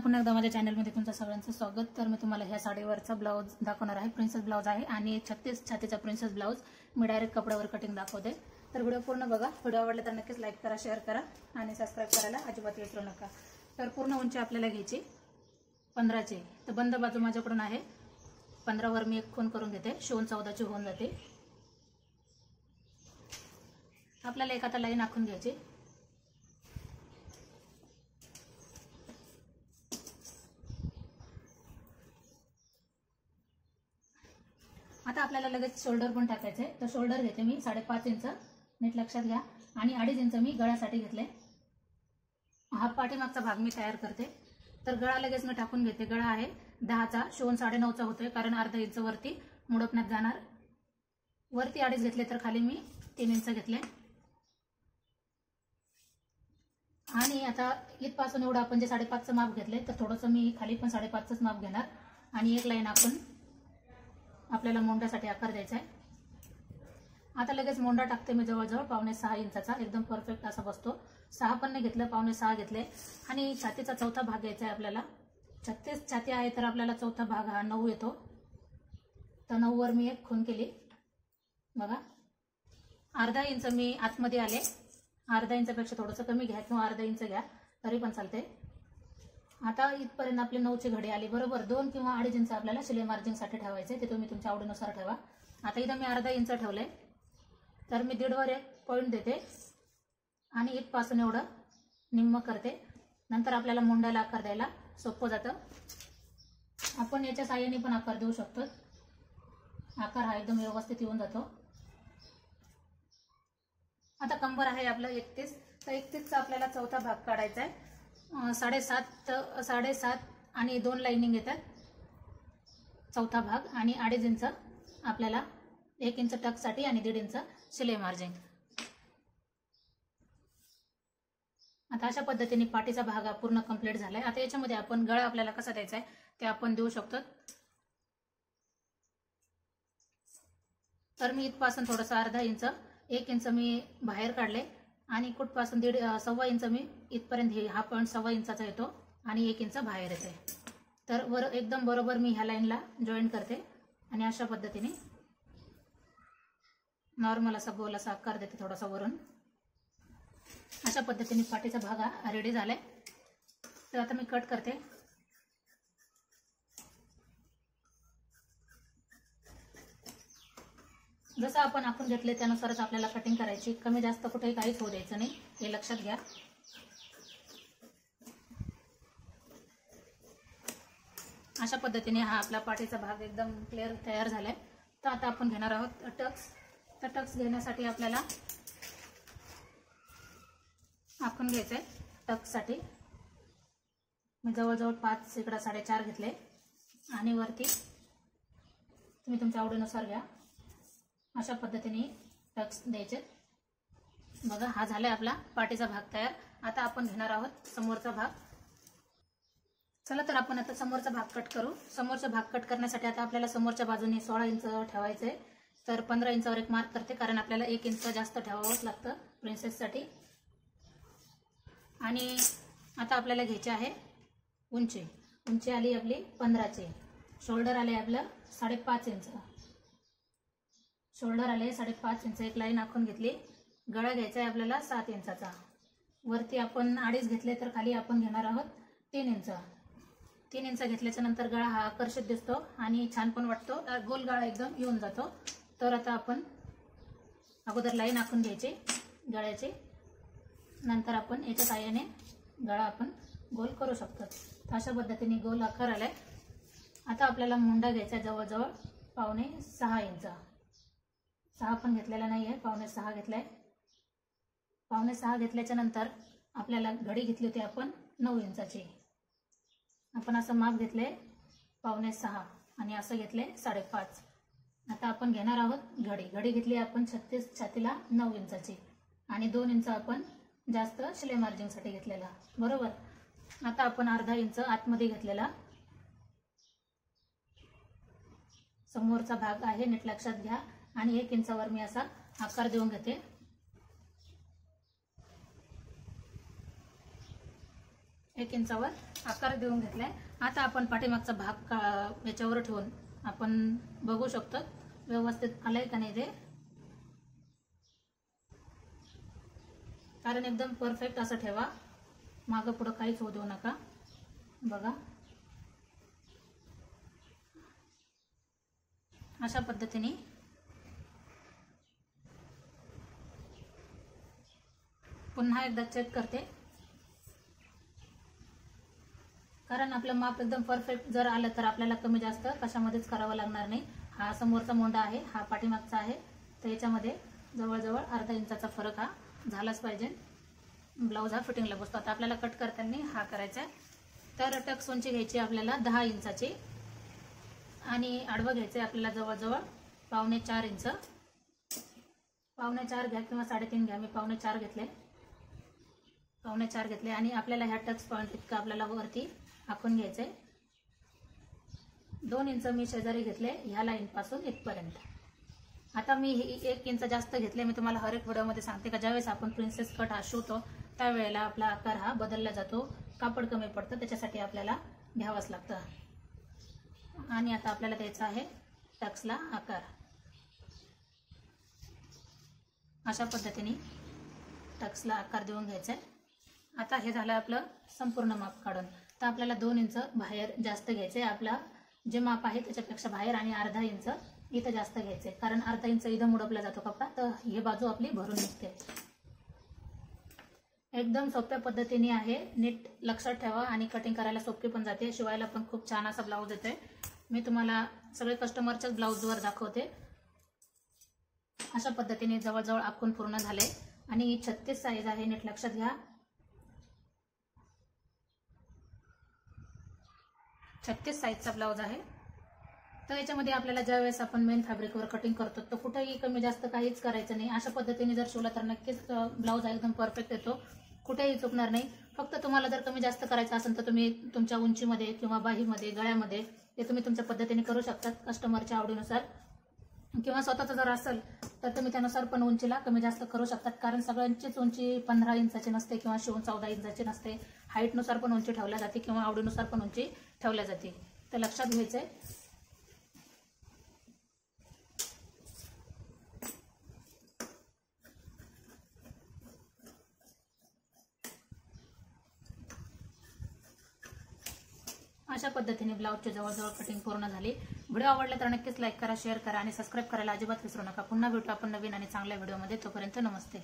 पुन्हा एकदा माझ्या चॅनलमध्ये तुमचं सगळ्यांचं स्वागत। तर मी तुम्हाला ह्या साडीवरचा ब्लाउज दाखवणार आहे। प्रिन्सेस ब्लाउज आहे आणि 36 छातीचा प्रिन्सेस ब्लाउज मी डायरेक्ट कपड्यावर कटिंग दाखवते। तर व्हिडिओ पूर्ण बघा। व्हिडिओ आवडला तर नक्कीच लाईक करा, शेअर करा आणि सबस्क्राइब करायला अजिबात विसरू नका। तर पूर्ण उंची आपल्याला घ्यायची 15 ची। तर बंद बाजू माझ्याकडून आहे 15 वर मी एक खूण करून घेते, शिवून 14 ची होऊन जाते। आपल्याला एक आता लाईन आखून घ्यायची। आता आपल्याला लगेच शोल्डर पण टाकायचे आहे। तर शोल्डर घेते मी 5.5 इंच, नीट लक्षात घ्या, आणि 2.5 इंच मी गळ्यासाठी घेतले। हा पाठीमागचा भाग मी तयार करते। तर गळा लगेच मी टाकून घेते। गळा आहे 10 चा, शिवून 9.5 चा होतोय, कारण अर्धा इंच वरती मुडपण्यात जाणार। वरती 2.5 घेतले तर खाली मी 3 इंच घेतले। आणि आता इथपासून एवढं आपण जे 5.5 चं माप घेतले, तर थोडंसं मी खाली पण 5.5 चंच माप घेणार आणि एक लाईन आपण आपल्याला मोंड्यासाठी आकार द्यायचा आहे। आता लगेच मोंडा टाकते मी जवळजवळ 5.5 इंचाचा, एकदम परफेक्ट असा बसतो। 6 पण नाही घेतलं, 5.5 घेतले। आणि छातीचा चौथा भाग घ्यायचा आहे आपल्याला। 36 छाती आहे तर आपल्याला चौथा भाग हा 9 येतो। तर 9 वर मी एक खूण केली बघा। अर्धा इंच मी आतमध्ये आले, अर्धा इंचापेक्षा थोडंसं कमी घ्या किंवा अर्धा इंच घ्या तरी पण चालते। आता इथपर्यंत आपली 9 ची घडी आली बरोबर। 2 किंवा 2.5 इंच आपल्याला शिलाई मार्जिनसाठी ठेवायचे, ते तुम्ही तुमच्या आवडीनुसार ठेवा। आता इथं मी अर्धा इंच ठेवले, तर मी 1.5 वर एक पॉइंट देते आणि इथपासून एवढं निम्म करते। नंतर आपल्याला मोंड्याला आकार द्यायला सोपं जातं। आपण याच्या साहाय्याने पण आकार देऊ शकतो, आकार हा एकदम व्यवस्थित येऊन जातो। आता कंबर आहे आपलं 31, तर 31 चा आपल्याला चौथा भाग काढायचा आहे। 7.5 आणि 2 लाइनिंग येतात चौथा भाग, आणि 2.5 इंच आपल्याला 1 इंच टक साठी आणि 1.5 इंच शिलाई मार्जिन। आता अशा पद्धतीने पाठीचा भाग पूर्ण कंप्लीट झालाय। आता याच्यामध्ये आपण गळा आपल्याला कसा द्यायचा आहे ते आपण देऊ शकतो। तर मी इथपासून थोडंसं अर्धा इंच 1 इंच मी बाहेर काढले आणि कुठपासून 1.5 इंच मी इथपर्यंत हा पॉइंट 1.25 इंचाचा येतो आणि 1 इंच बाहेर येते। तर एकदम बरोबर मी ह्या लाईनला जॉईन करते आणि अशा पद्धतीने नॉर्मल असा गोल असा आकार देते थोडासा वरून। अशा पद्धतीने पाठीचा भाग हा रेडी झालाय। तर आता मी कट करते। जसं आपण आखून घेतले त्यानुसारच आपल्याला कटिंग करायची, कमी जास्त कुठेही काहीच होऊ द्यायचं नाही, हे लक्षात घ्या। अशा पद्धतीने हा आपला पाठीचा भाग एकदम क्लिअर तयार झालाय। तर आता आपण घेणार आहोत टक्स। तर टक्स घेण्यासाठी आपल्याला आखून घ्यायचंय। टक्ससाठी मी जवळजवळ 5 इकडे 4.5 घेतले आणि वरती तुम्ही तुमच्या आवडीनुसार घ्या। अशा पद्धतीने टक्स द्यायचे बघा। हा झालाय आपला पाठीचा भाग तयार। आता आपण घेणार आहोत समोरचा भाग। चला तर आपण आता समोरचा भाग कट करू। समोरचा भाग कट करण्यासाठी आता आपल्याला समोरच्या बाजूने 16 इंच ठेवायचंय। तर 15 इंचावर एक मार्क करते, कारण आपल्याला 1 इंच जास्त ठेवावंच लागतं प्रिन्सेससाठी। आणि आता आपल्याला घ्यायची आहे उंची। उंची आली आपली 15 ची। शोल्डर आले आपलं 5.5 इंच। शोल्डर आले 5.5 इंच, एक लाईन आखून घेतली। गळा घ्यायचा आहे आपल्याला 7 इंचाचा। वरती आपण 2.5 घेतले तर खाली आपण घेणार आहोत 3 इंच। 3 इंच घेतल्याच्या नंतर गळा हा आकर्षित दिसतो आणि छान पण वाटतो, गोल गळा एकदम येऊन जातो। तर आता आपण अगोदर लाईन आखून घ्यायची गळ्याची, नंतर आपण याच्या साहाय्याने गळा आपण गोल करू शकतो। अशा पद्धतीने गोल आकार आलाय। आता आपल्याला मुंडा घ्यायचा जवळजवळ 5.5 इंच। 6 पण घेतलेला नाहीये, 5.5 घेतलाय। 5.5 घेतल्याच्या नंतर आपल्याला घडी घेतली होती आपण 9 इंचाची। आपण असं माप घेतले 5.5 आणि असं घेतले 5.5। आता आपण घेणार आहोत घडी। घडी घेतली आपण 36 छातीला 9 इंचाची आणि 2 इंच आपण जास्त शिलाई मार्जिनसाठी घेतलेला बरोबर। आता आपण अर्धा इंच आतमध्ये घेतलेला समोरचा भाग आहे, नीट लक्षात घ्या, आणि 1 इंचावर मी असा आकार देऊन घेते। 1 इंचावर आकार देऊन घेतलाय। आता आपण पाठीमागचा भाग याच्यावर ठेवून आपण बघू शकतो व्यवस्थित आलंय का नाही ते, कारण एकदम परफेक्ट असं ठेवा, मागं पुढं काहीच होऊ देऊ नका। बघा अशा पद्धतीने पुन्हा एकदा चेक करते, कारण आपलं माप एकदम परफेक्ट जर आलं तर आपल्याला कमी जास्त कशामध्येच करावं लागणार नाही। हा समोरचा मोंडा आहे, हा पाठीमागचा आहे, तर याच्यामध्ये जवळजवळ अर्धा इंचाचा फरक हा झालाच पाहिजे। ब्लाऊज हा फिटिंगला बसतो। आता आपल्याला कट करताना हा करायचा आहे, तर टक्स उंची घ्यायची आपल्याला 10 इंचाची आणि आडवं घ्यायचं आपल्याला जवळजवळ 4.25 इंच। 4.25 घ्या किंवा 3.5 घ्या, मी 4.25 घेतले, 4.25 घेतले आणि आपल्याला ह्या टक्स पॉइंट इतकं आपल्याला वरती आखून घ्यायचंय। 2 इंच मी शेजारी घेतले ह्या लाईन पासून इथपर्यंत। आता मी 1 इंच जास्त घेतले। मी तुम्हाला हर एक व्हिडिओमध्ये सांगते का ज्यावेळेस आपण प्रिन्सेस कट हा शिवतो त्यावेळेला आपला आकार हा बदलला जातो, कापड कमी पडतं, त्याच्यासाठी आपल्याला घ्यावंच लागतं। आणि आता आपल्याला द्यायचा आहे टक्सला आकार। अशा पद्धतीने टक्सला आकार देऊन घ्यायचा आहे। आता हे झालं आपलं संपूर्ण माप काढून। तर आपल्याला 2 इंच बाहेर जास्त घ्यायचे, आपला जे माप आहे त्याच्यापेक्षा बाहेर, आणि अर्धा इंच इथं जास्त घ्यायचे, कारण अर्धा इंच इथं मुडपला जातो कपडा, तर ही बाजू आपली भरून निघते। एकदम सोप्या पद्धतीने आहे, नीट लक्षात ठेवा आणि कटिंग करायला सोपी पण जाते, शिवायला पण खूप छान असा ब्लाऊज येतोय। मी तुम्हाला सगळे कस्टमरच्याच ब्लाऊजवर दाखवते। अशा पद्धतीने जवळजवळ आखून पूर्ण झाले आणि 36 साईज आहे, नीट लक्षात घ्या। 36 साईजचा ब्लाऊज आहे। तर याच्यामध्ये आपल्याला ज्यावेळेस आपण मेन फॅब्रिकवर कटिंग करतो तर कुठेही कमी जास्त काहीच करायचं नाही। अशा पद्धतीने जर शिवला तर नक्कीच ब्लाऊज एकदम परफेक्ट येतो, कुठेही चुकणार नाही। फक्त तुम्हाला जर कमी जास्त करायचं असेल तर तुम्ही तुमच्या उंचीमध्ये किंवा बाहीमध्ये, गळ्यामध्ये ते तुम्ही तुमच्या पद्धतीने करू शकता, कस्टमरच्या आवडीनुसार, किंवा स्वतःचं जर असेल तर तुम्ही त्यानुसार पण उंचीला कमी जास्त करू शकतात, कारण सगळ्यांचीच उंची 15 इंचाची नसते किंवा शिवून 14 इंचाची नसते। हाईटनुसार पण उंची ठेवल्या जाते किंवा आवडीनुसार पण उंची ठेवल्या जाते, तर लक्षात घ्यायचंय। अशा पद्धतीने ब्लाऊजची जवळजवळ कटिंग पूर्ण झाली। व्हिडिओ आवडला तर नक्कीच लाईक करा, शेअर करा आणि सबस्क्राईब करायला अजिबात विसरू नका। पुन्हा भेटू आपण नवीन आणि चांगल्या व्हिडिओमध्ये, तोपर्यंत नमस्ते।